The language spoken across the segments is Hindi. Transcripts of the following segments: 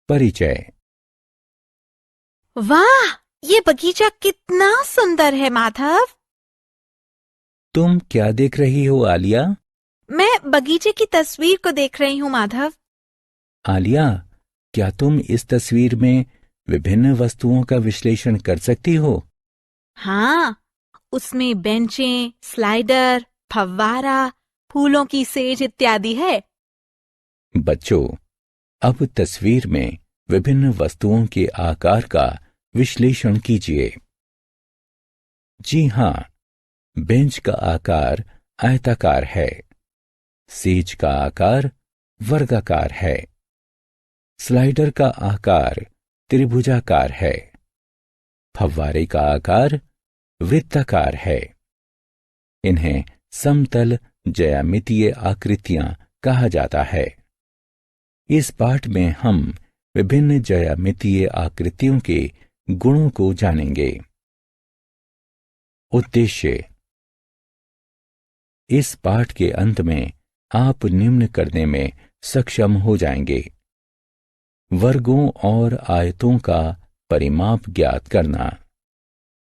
परिचय। वाह, ये बगीचा कितना सुंदर है माधव। तुम क्या देख रही हो आलिया? मैं बगीचे की तस्वीर को देख रही हूँ माधव। आलिया, क्या तुम इस तस्वीर में विभिन्न वस्तुओं का विश्लेषण कर सकती हो? हाँ, उसमें बेंचें, स्लाइडर, फव्वारा, फूलों की सेज इत्यादि है। बच्चों, अब तस्वीर में विभिन्न वस्तुओं के आकार का विश्लेषण कीजिए। जी हाँ, बेंच का आकार आयताकार है, सेज का आकार वर्गाकार है, स्लाइडर का आकार त्रिभुजाकार है, फव्वारे का आकार वृत्ताकार है। इन्हें समतल ज्यामितीय आकृतियां कहा जाता है। इस पाठ में हम विभिन्न ज्यामितीय आकृतियों के गुणों को जानेंगे। उद्देश्य। इस पाठ के अंत में आप निम्न करने में सक्षम हो जाएंगे: वर्गों और आयतों का परिमाप ज्ञात करना,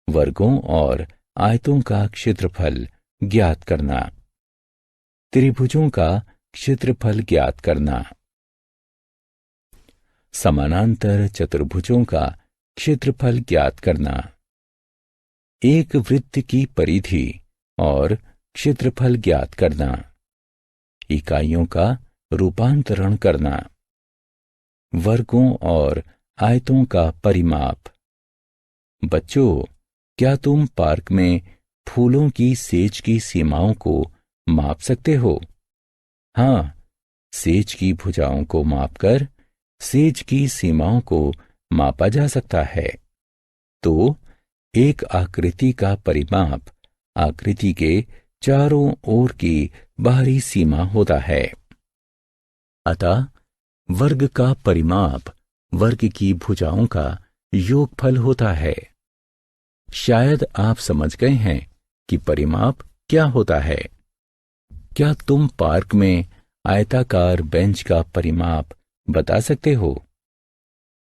वर्गों और आयतों का क्षेत्रफल ज्ञात करना, त्रिभुजों का क्षेत्रफल ज्ञात करना, समानांतर चतुर्भुजों का क्षेत्रफल ज्ञात करना, एक वृत्त की परिधि और क्षेत्रफल ज्ञात करना, इकाइयों का रूपांतरण करना, वर्गों और आयतों का परिमाप। बच्चों, क्या तुम पार्क में फूलों की सेज की सीमाओं को माप सकते हो? हाँ, सेज की भुजाओं को मापकर सेज की सीमाओं को मापा जा सकता है। तो एक आकृति का परिमाप आकृति के चारों ओर की बाहरी सीमा होता है। अतः वर्ग का परिमाप वर्ग की भुजाओं का योगफल होता है। शायद आप समझ गए हैं कि परिमाप क्या होता है। क्या तुम पार्क में आयताकार बेंच का परिमाप बता सकते हो?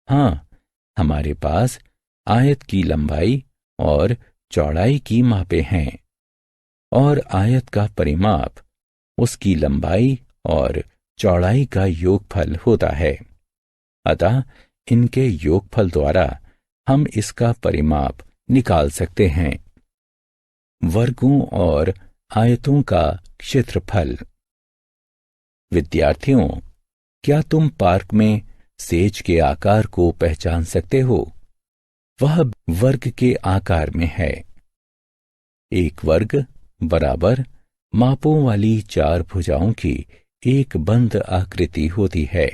हाँ, हमारे पास आयत की लंबाई और चौड़ाई की मापें हैं और आयत का परिमाप उसकी लंबाई और चौड़ाई का योगफल होता है। अतः इनके योगफल द्वारा हम इसका परिमाप निकाल सकते हैं। वर्गों और आयतों का क्षेत्रफल। विद्यार्थियों, क्या तुम पार्क में सेज के आकार को पहचान सकते हो? वह वर्ग के आकार में है। एक वर्ग बराबर मापों वाली चार भुजाओं की एक बंद आकृति होती है।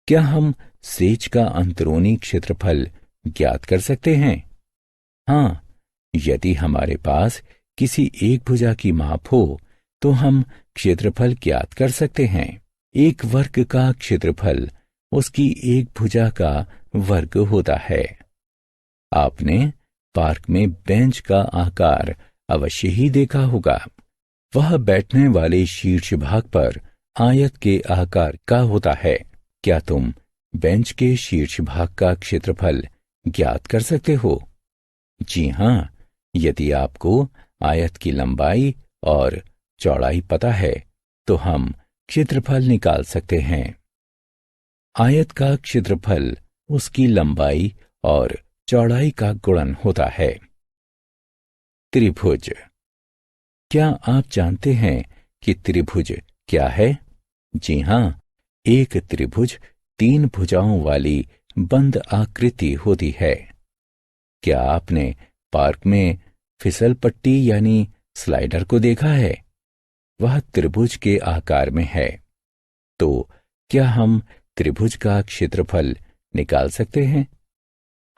क्या हम सेज का अंदरूनी क्षेत्रफल ज्ञात कर सकते हैं? हाँ, यदि हमारे पास किसी एक भुजा की माप हो तो हम क्षेत्रफल ज्ञात कर सकते हैं। एक वर्ग का क्षेत्रफल उसकी एक भुजा का वर्ग होता है। आपने पार्क में बेंच का आकार अवश्य ही देखा होगा। वह बैठने वाले शीर्ष भाग पर आयत के आकार का होता है। क्या तुम बेंच के शीर्ष भाग का क्षेत्रफल ज्ञात कर सकते हो? जी हाँ, यदि आपको आयत की लंबाई और चौड़ाई पता है तो हम क्षेत्रफल निकाल सकते हैं। आयत का क्षेत्रफल उसकी लंबाई और चौड़ाई का गुणन होता है। त्रिभुज। क्या आप जानते हैं कि त्रिभुज क्या है? जी हाँ, एक त्रिभुज तीन भुजाओं वाली बंद आकृति होती है। क्या आपने पार्क में फिसल पट्टी यानी स्लाइडर को देखा है? वह त्रिभुज के आकार में है। तो क्या हम त्रिभुज का क्षेत्रफल निकाल सकते हैं?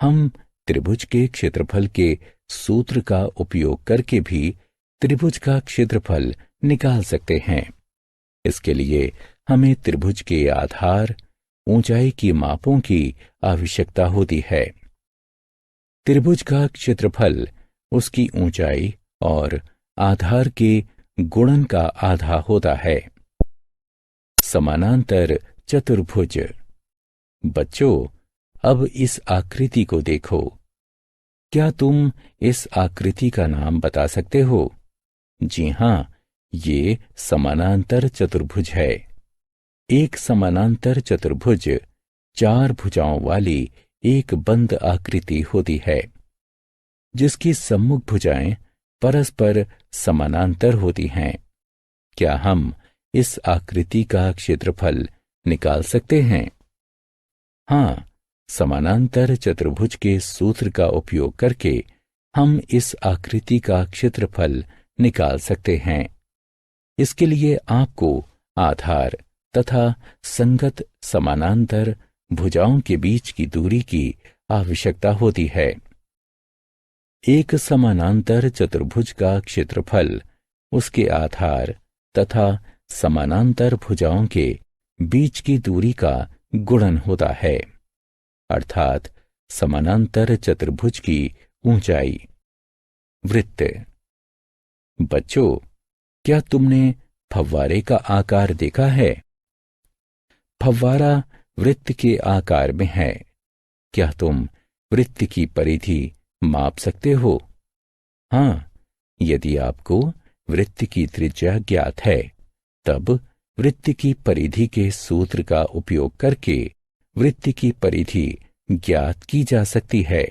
हम त्रिभुज के क्षेत्रफल के सूत्र का उपयोग करके भी त्रिभुज का क्षेत्रफल निकाल सकते हैं। इसके लिए हमें त्रिभुज के आधार, ऊंचाई की मापों की आवश्यकता होती है। त्रिभुज का क्षेत्रफल उसकी ऊंचाई और आधार के गुणन का आधा होता है। समानांतर चतुर्भुज। बच्चों, अब इस आकृति को देखो। क्या तुम इस आकृति का नाम बता सकते हो? जी हां, ये समानांतर चतुर्भुज है। एक समानांतर चतुर्भुज 4 भुजाओं वाली एक बंद आकृति होती है, जिसकी सम्मुख भुजाएं परस्पर समानांतर होती हैं। क्या हम इस आकृति का क्षेत्रफल निकाल सकते हैं? हां, समानांतर चतुर्भुज के सूत्र का उपयोग करके हम इस आकृति का क्षेत्रफल निकाल सकते हैं। इसके लिए आपको आधार तथा संगत समानांतर भुजाओं के बीच की दूरी की आवश्यकता होती है। एक समानांतर चतुर्भुज का क्षेत्रफल उसके आधार तथा समानांतर भुजाओं के बीच की दूरी का गुणन होता है, अर्थात समानांतर चतुर्भुज की ऊंचाई। वृत्त। बच्चों, क्या तुमने फव्वारे का आकार देखा है? फव्वारा वृत्त के आकार में है। क्या तुम वृत्त की परिधि माप सकते हो? हां, यदि आपको वृत्त की त्रिज्या ज्ञात है, तब वृत्त की परिधि के सूत्र का उपयोग करके वृत्त की परिधि ज्ञात की जा सकती है।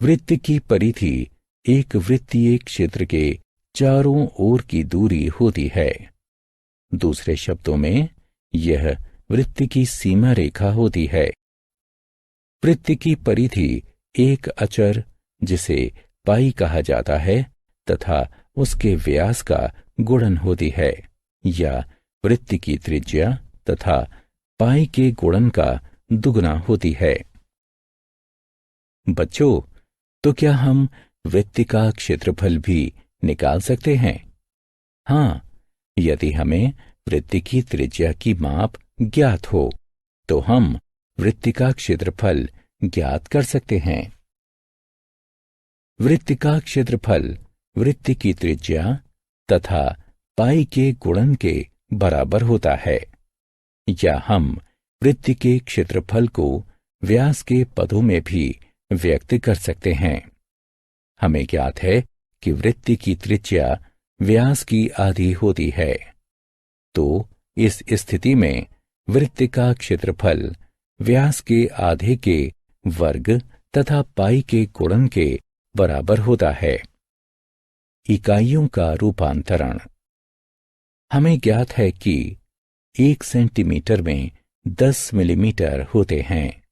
वृत्त की परिधि एक वृत्तीय क्षेत्र के चारों ओर की दूरी होती है। दूसरे शब्दों में, यह वृत्त की सीमा रेखा होती है। वृत्त की परिधि एक अचर, जिसे पाई कहा जाता है, तथा उसके व्यास का गुणन होती है, या वृत्त की त्रिज्या तथा पाई के गुणन का दुगना होती है। बच्चों, तो क्या हम वृत्त का क्षेत्रफल भी निकाल सकते हैं? हां, यदि हमें वृत्त की त्रिज्या की माप ज्ञात हो, तो हम वृत्त का क्षेत्रफल ज्ञात कर सकते हैं। वृत्त का क्षेत्रफल वृत्त की त्रिज्या तथा पाई के गुणन के बराबर होता है, या हम वृत्त के क्षेत्रफल को व्यास के पदों में भी व्यक्त कर सकते हैं। हमें ज्ञात है कि वृत्त की त्रिज्या व्यास की आधी होती है, तो इस स्थिति में वृत्त का क्षेत्रफल व्यास के आधे के वर्ग तथा पाई के गुणन के बराबर होता है। इकाइयों का रूपांतरण। हमें ज्ञात है कि 1 सेंटीमीटर में 10 मिलीमीटर होते हैं।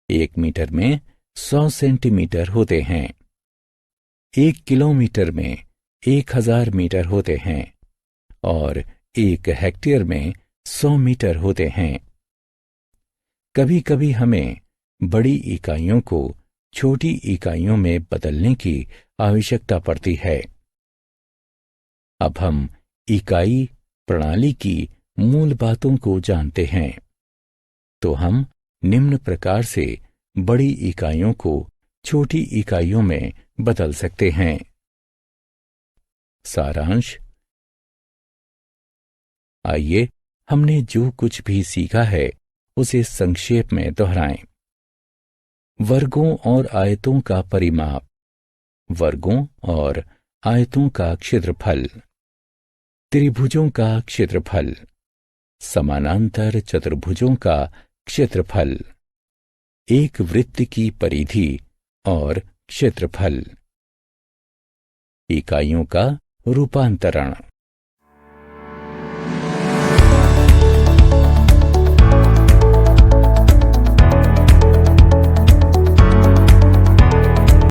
1 मीटर में 100 सेंटीमीटर होते हैं। 1 किलोमीटर में 1000 मीटर होते हैं और 1 हेक्टेयर में 100 मीटर होते हैं। कभी कभी हमें बड़ी इकाइयों को छोटी इकाइयों में बदलने की आवश्यकता पड़ती है। अब हम इकाई प्रणाली की मूल बातों को जानते हैं, तो हम निम्न प्रकार से बड़ी इकाइयों को छोटी इकाइयों में बदल सकते हैं। सारांश। आइए हमने जो कुछ भी सीखा है उसे संक्षेप में दोहराएं। वर्गों और आयतों का परिमाप, वर्गों और आयतों का क्षेत्रफल, त्रिभुजों का क्षेत्रफल, समानांतर चतुर्भुजों का क्षेत्रफल, एक वृत्त की परिधि और क्षेत्रफल, इकाइयों का रूपांतरण।